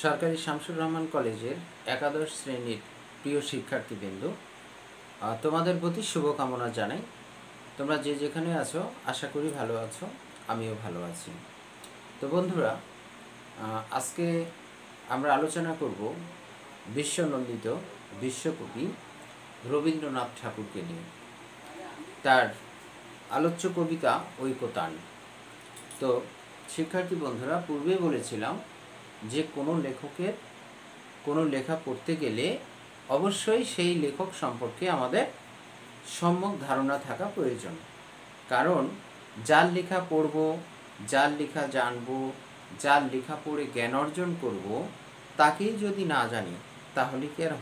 সরকারি শামসুর রহমান কলেজের একাদশ শ্রেণীর প্রিয় শিক্ষার্থীবৃন্দ, তোমাদের প্রতি শুভকামনা জানাই। তোমরা যে যেখানে আছো আশা করি ভালো আছো, আমিও ভালো আছি। তো বন্ধুরা, আজকে আমরা আলোচনা করব বিশ্বনন্দিত বিশ্বকবি রবীন্দ্রনাথ ঠাকুরকে নিয়ে, তার আলোচ্য কবিতা ঐকতান। তো শিক্ষার্থী বন্ধুরা, পূর্বে বলেছিলাম যে কোনো লেখকের কোনো লেখা পড়তে গেলে অবশ্যই সেই লেখক সম্পর্কে আমাদের সম্যক ধারণা থাকা প্রয়োজন। কারণ যার লেখা পড়ব, যার লেখা জানব, যার লেখা পড়ে জ্ঞান অর্জন করব, তাকেই যদি না জানি তাহলে কি আর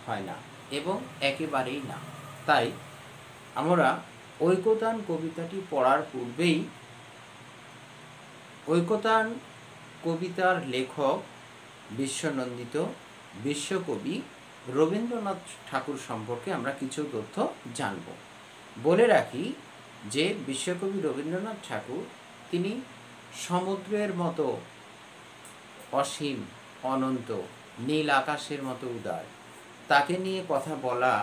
হয় না, এবং একেবারেই না। তাই আমরা ঐকতান কবিতাটি পড়ার পূর্বেই ঐকতান কবিতার লেখক বিশ্বনন্দিত বিশ্বকবি রবীন্দ্রনাথ ঠাকুর সম্পর্কে আমরা কিছু তথ্য জানব। বলে রাখি যে বিশ্বকবি রবীন্দ্রনাথ ঠাকুর তিনি সমুদ্রের মতো অসীম, অনন্ত, নীল আকাশের মতো উদার। তাকে নিয়ে কথা বলা,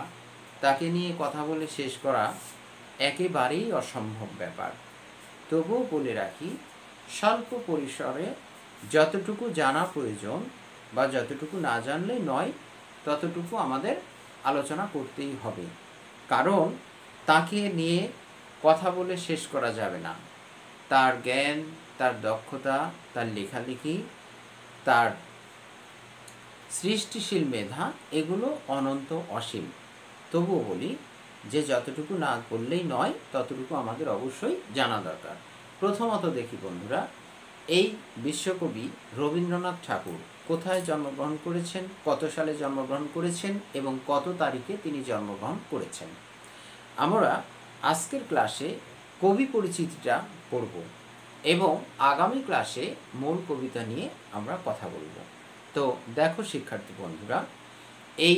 তাকে নিয়ে কথা বলে শেষ করা একেবারেই অসম্ভব ব্যাপার। তবুও বলে রাখি, স্বল্প পরিসরে যতটুকু জানা প্রয়োজন বা যতটুকু না জানলেই নয়, ততটুকু আমাদের আলোচনা করতেই হবে। কারণ তাকে নিয়ে কথা বলে শেষ করা যাবে না। তার জ্ঞান, তার দক্ষতা, তার লেখালেখি, তার সৃষ্টিশীল মেধা, এগুলো অনন্ত, অসীম। তবুও বলি যে যতটুকু না বললেই নয়, ততটুকু আমাদের অবশ্যই জানা দরকার। প্রথমত দেখি বন্ধুরা, এই বিশ্বকবি রবীন্দ্রনাথ ঠাকুর কোথায় জন্মগ্রহণ করেছেন, কত সালে জন্মগ্রহণ করেছেন এবং কত তারিখে তিনি জন্মগ্রহণ করেছেন। আমরা আজকের ক্লাসে কবি পরিচিতিটা পড়ব এবং আগামী ক্লাসে মূল কবিতা নিয়ে আমরা কথা বলব। তো দেখো শিক্ষার্থী বন্ধুরা, এই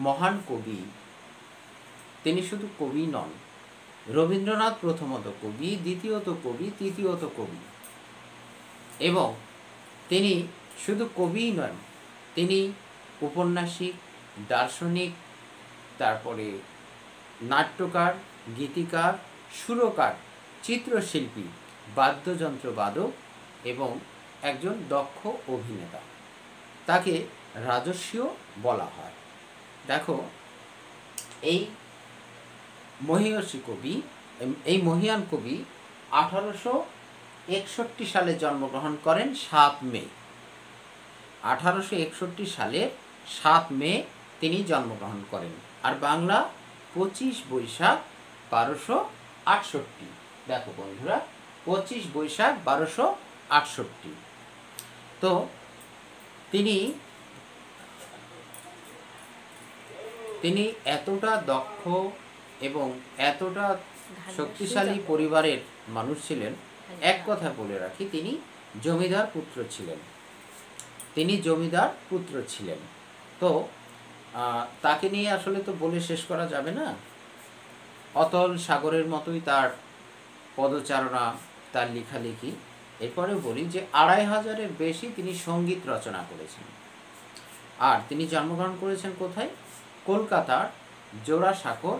মহান কবি, তিনি শুধু কবি নন। রবীন্দ্রনাথ প্রথমত কবি, দ্বিতীয়ত কবি, তৃতীয়ত কবি। এবং তিনি শুধু কবিই নন, তিনি উপন্যাসিক, দার্শনিক, তারপরে নাট্যকার, গীতিকার, সুরকার, চিত্রশিল্পী, বাদ্যযন্ত্রবাদক এবং একজন দক্ষ অভিনেতা। তাকে রাজস্বীও বলা হয়। দেখো, এই মহীয়সী কবি, এই মহীয়ান কবি 1861 সালে জন্মগ্রহণ করেন 7 মে। 1861 সালের 7 মে তিনি জন্মগ্রহণ করেন। আর বাংলা 25 বৈশাখ 1268। দেখো বন্ধুরা, 25 বৈশাখ 1268। তো তিনি এতটা দক্ষ এবং এতটা শক্তিশালী পরিবারের মানুষ ছিলেন। এক কথা বলে রাখি, তিনি জমিদার পুত্র ছিলেন। তো তাকে নিয়ে আসলে তো বলে শেষ করা যাবে না। অতল সাগরের মতোই তার পদচারণা, তার লেখালেখি। এরপরে বলি যে 2500-এর বেশি তিনি সঙ্গীত রচনা করেছেন। আর তিনি জন্মগ্রহণ করেছেন কোথায়? কলকাতার জোড়াসাঁকোর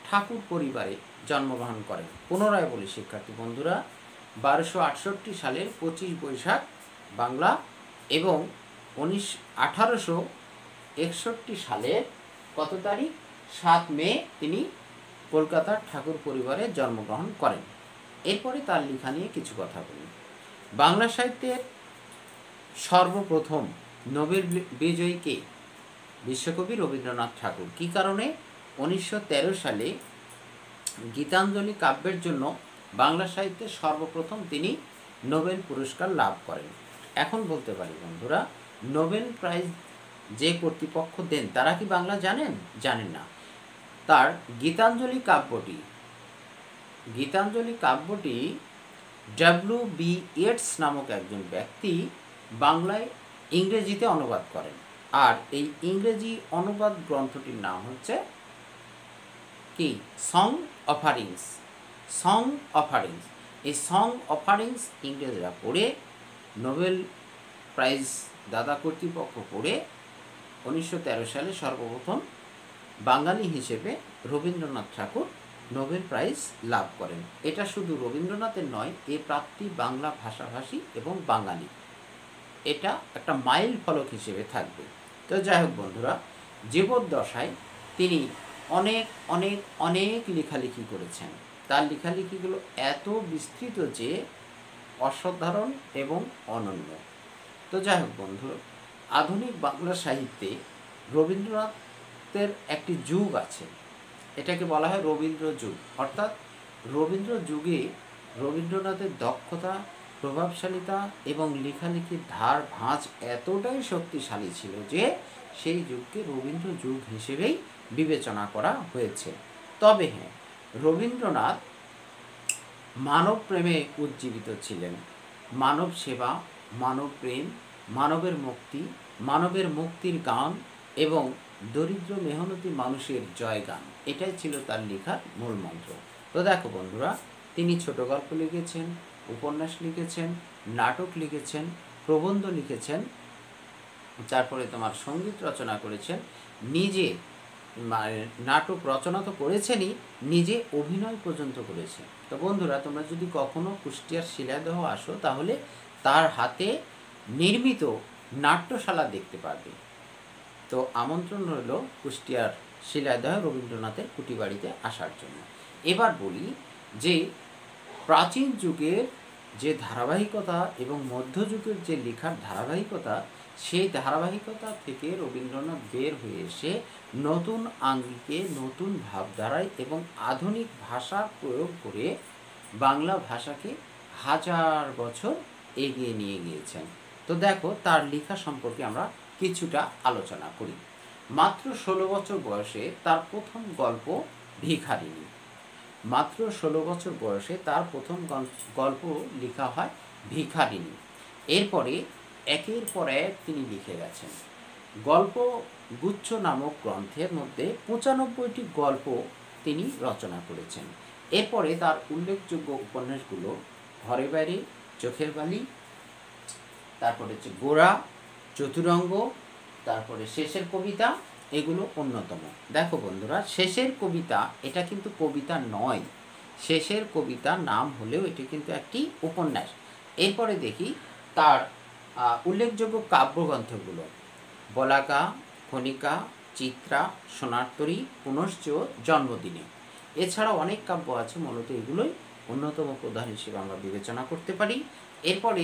ঠাকুর পরিবারে জন্মগ্রহণ করেন। পুনরায় বলি শিক্ষার্থী বন্ধুরা, 1268 সালের 25 বৈশাখ বাংলা এবং 1861 সালের কত তারিখ? 7 মে তিনি কলকাতার ঠাকুর পরিবারে জন্মগ্রহণ করেন। এরপরে তার লেখা নিয়ে কিছু কথা বলি। বাংলা সাহিত্যের সর্বপ্রথম নোবেল বিজয়ী কে? বিশ্বকবি রবীন্দ্রনাথ ঠাকুর। কী কারণে? 1913 সালে গীতাঞ্জলি কাব্যের জন্য বাংলা সাহিত্যে সর্বপ্রথম তিনি নোবেল পুরস্কার লাভ করেন। এখন বলতে পারি বন্ধুরা, নোবেল প্রাইজ যে কর্তৃপক্ষ দেন তারা কি বাংলা জানেন? জানেন না। তার গীতাঞ্জলি কাব্যটি W.B. ইয়েটস নামক একজন ব্যক্তি বাংলায় ইংরেজিতে অনুবাদ করেন। আর এই ইংরেজি অনুবাদ গ্রন্থটির নাম হচ্ছে কি? Song offerings. এই সং অফারিংস ইংরেজরা পড়ে নোবেল প্রাইজ দাদা কর্তৃপক্ষ করে 1913 সালে সর্বপ্রথম বাঙালি হিসেবে রবীন্দ্রনাথ ঠাকুর নোবেল প্রাইজ লাভ করেন। এটা শুধু রবীন্দ্রনাথের নয়, এ প্রাপ্তি বাংলা ভাষাভাষী এবং বাঙালি, এটা একটা মাইল ফলক হিসেবে থাকবে। তো যাই হোক বন্ধুরা, জীবদ্দশায় তিনি অনেক অনেক অনেক লেখালেখি করেছেন। তার লেখালেখিগুলো এত বিস্তৃত যে অসাধারণ এবং অনন্য। তো যাই হোক বন্ধু, আধুনিক বাংলা সাহিত্যে রবীন্দ্রনাথের একটি যুগ আছে, এটাকে বলা হয় রবীন্দ্র যুগ। অর্থাৎ রবীন্দ্র যুগে রবীন্দ্রনাথের দক্ষতা, প্রভাবশালিতা এবং লেখালেখির ধার ভাঁজ এতটাই শক্তিশালী ছিল যে সেই যুগকে রবীন্দ্র যুগ হিসেবেই বিবেচনা করা হয়েছে। তবে হ্যাঁ, রবীন্দ্রনাথ মানব প্রেমে উজ্জীবিত ছিলেন। মানব সেবা, মানব প্রেম, মানবের মুক্তি, মানবের মুক্তির গান এবং দরিদ্র মেহনতি মানুষের জয়গান, এটাই ছিল তার লেখার মূল মন্ত্র। তো দেখো বন্ধুরা, তিনি ছোট গল্প লিখেছেন, উপন্যাস লিখেছেন, নাটক লিখেছেন, প্রবন্ধ লিখেছেন, তারপরে তোমার সঙ্গীত রচনা করেছেন, নিজে নাটক রচনা তো করেছেনই, নিজে অভিনয় পর্যন্ত করেছেন। তো বন্ধুরা, তোমরা যদি কখনো কুষ্টিয়ার শিলাদহ আসো তাহলে তার হাতে নির্মিত নাট্যশালা দেখতে পারবে। তো আমন্ত্রণ রইল কুষ্টিয়ার শিলাদহ রবীন্দ্রনাথের কুটিবাড়িতে আসার জন্য। এবার বলি যে প্রাচীন যুগের যে ধারাবাহিকতা এবং মধ্যযুগের যে লেখার ধারাবাহিকতা, সেই ধারাবাহিকতা থেকে রবীন্দ্রনাথ বের হয়ে এসে নতুন আঙ্গিকে, নতুন ভাবধারায় এবং আধুনিক ভাষার প্রয়োগ করে বাংলা ভাষাকে হাজার বছর এগিয়ে নিয়ে গিয়েছেন। তো দেখো, তার লেখা সম্পর্কে আমরা কিছুটা আলোচনা করি। মাত্র 16 বছর বয়সে তার প্রথম গল্প ভিখারিনী। মাত্র 16 বছর বয়সে তার প্রথম গল্প লেখা হয় ভিখারিনী। এরপরে একের পর এক তিনি লিখে গেছেন। গল্প গুচ্ছ নামক গ্রন্থের মধ্যে 95টি গল্প তিনি রচনা করেছেন। এরপরে তার উল্লেখযোগ্য উপন্যাসগুলো ঘরে বাইরে, চোখের বালি, তারপরে হচ্ছে গোরা, চতুরঙ্গ, তারপরে শেষের কবিতা, এগুলো অন্যতম। দেখো বন্ধুরা, শেষের কবিতা এটা কিন্তু কবিতা নয়, শেষের কবিতা নাম হলেও এটি কিন্তু একটি উপন্যাস। এরপরে দেখি তার উল্লেখযোগ্য কাব্যগ্রন্থগুলো: বলাকা, খনিকা, চিত্রা, সোনারতরী, পুনশ্চ, জন্মদিনে। এছাড়াও অনেক কাব্য আছে, মূলত এগুলোই অন্যতম প্রধান হিসেবে আমরা বিবেচনা করতে পারি। এরপরে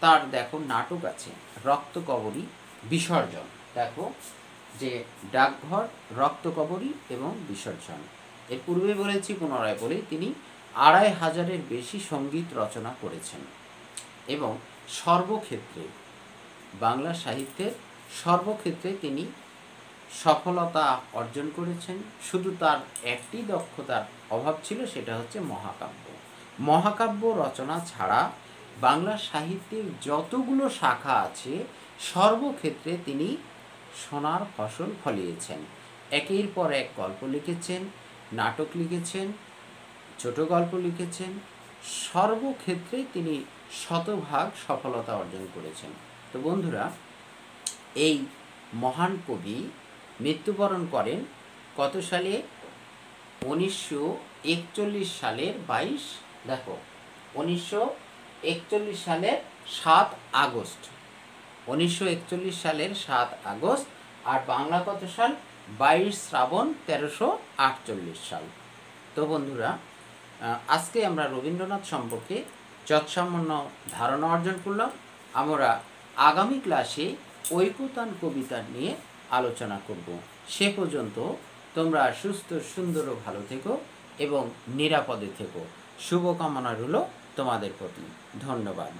তার দেখো নাটক আছে রক্তকবরী, বিসর্জন। দেখো যে ডাকঘর, রক্তকবরী এবং বিসর্জন। এর পূর্বে বলেছি, পুনরায় বলি, তিনি 2500-এর বেশি সঙ্গীত রচনা করেছেন এবং সর্বক্ষেত্রে বাংলা সাহিত্যের সর্বক্ষেত্রে তিনি সফলতা অর্জন করেছেন। শুধু তার একটি দক্ষতার অভাব ছিল, সেটা হচ্ছে মহাকাব্য। মহাকাব্য রচনা ছাড়া বাংলা সাহিত্যের যতগুলো শাখা আছে সর্বক্ষেত্রে তিনি সোনার ফসল ফলিয়েছেন। একের পর এক গল্প লিখেছেন, নাটক লিখেছেন, ছোট গল্প লিখেছেন, সর্বক্ষেত্রে তিনি শতভাগ সফলতা অর্জন করেছেন। তো বন্ধুরা, এই মহান কবি মৃত্যুবরণ করেন কত সালে? 1941 সালের 22, দেখো 1941 সালের 7 আগস্ট, 1941 সালের 7 আগস্ট। আর বাংলা কত সাল? 22 শ্রাবণ 1348 সাল। তো বন্ধুরা, আজকে আমরা রবীন্দ্রনাথ সম্পর্কে যৎসামান্য ধারণা অর্জন করলাম। আমরা আগামী ক্লাসে ঐকতান কবিতা নিয়ে আলোচনা করব। সে পর্যন্ত তোমরা সুস্থ, সুন্দর ও ভালো থেকো এবং নিরাপদে থেকো। শুভকামনা রইল তোমাদের প্রতি। ধন্যবাদ।